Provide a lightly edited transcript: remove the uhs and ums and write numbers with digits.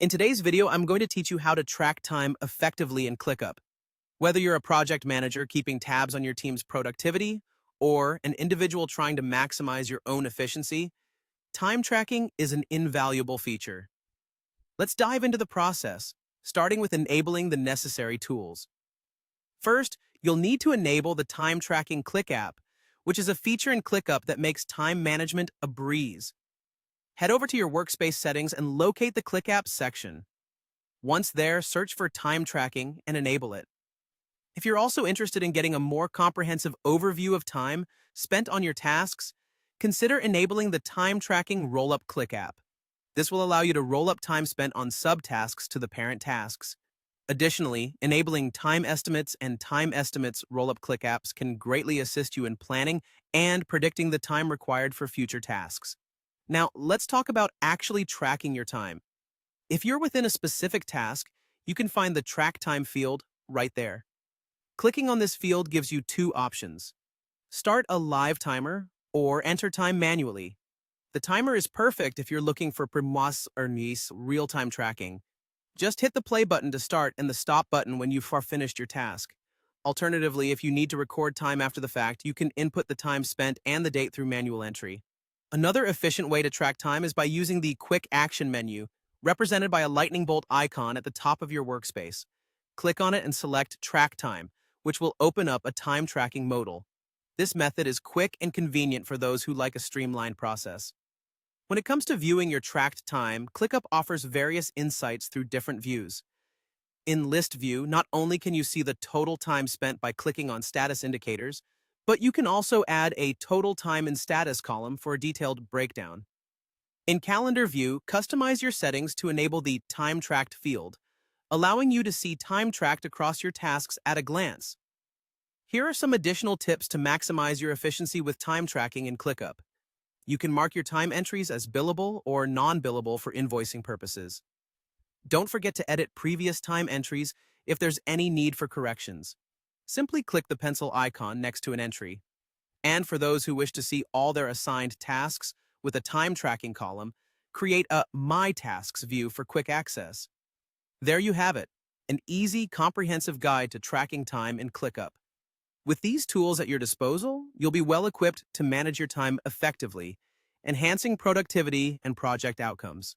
In today's video, I'm going to teach you how to track time effectively in Clickup. Whether you're a project manager keeping tabs on your team's productivity or an individual trying to maximize your own efficiency, time tracking is an invaluable feature. Let's dive into the process, starting with enabling the necessary tools. First, you'll need to enable the time tracking Click app, which is a feature in Clickup that makes time management a breeze. Head over to your workspace settings and locate the Click Apps section. Once there, search for time tracking and enable it. If you're also interested in getting a more comprehensive overview of time spent on your tasks, consider enabling the time tracking Roll-Up Click app. This will allow you to roll up time spent on subtasks to the parent tasks. Additionally, enabling time estimates and time estimates roll-up click apps can greatly assist you in planning and predicting the time required for future tasks. Now, let's talk about actually tracking your time. If you're within a specific task, you can find the Track Time field right there. Clicking on this field gives you two options. Start a live timer or enter time manually. The timer is perfect if you're looking for permas or nice real-time tracking. Just hit the play button to start and the stop button when you've finished your task. Alternatively, if you need to record time after the fact, you can input the time spent and the date through manual entry. Another efficient way to track time is by using the Quick Action menu, represented by a lightning bolt icon at the top of your workspace. Click on it and select Track Time, which will open up a time tracking modal. This method is quick and convenient for those who like a streamlined process. When it comes to viewing your tracked time, Clickup offers various insights through different views. In List View, not only can you see the total time spent by clicking on status indicators, but you can also add a Total Time in Status column for a detailed breakdown. In Calendar View, customize your settings to enable the Time Tracked field, allowing you to see time tracked across your tasks at a glance. Here are some additional tips to maximize your efficiency with time tracking in Clickup. You can mark your time entries as billable or non-billable for invoicing purposes. Don't forget to edit previous time entries if there's any need for corrections. Simply click the pencil icon next to an entry. And for those who wish to see all their assigned tasks with a time tracking column, create a My Tasks view for quick access. There you have it, an easy, comprehensive guide to tracking time in Clickup. With these tools at your disposal, you'll be well equipped to manage your time effectively, enhancing productivity and project outcomes.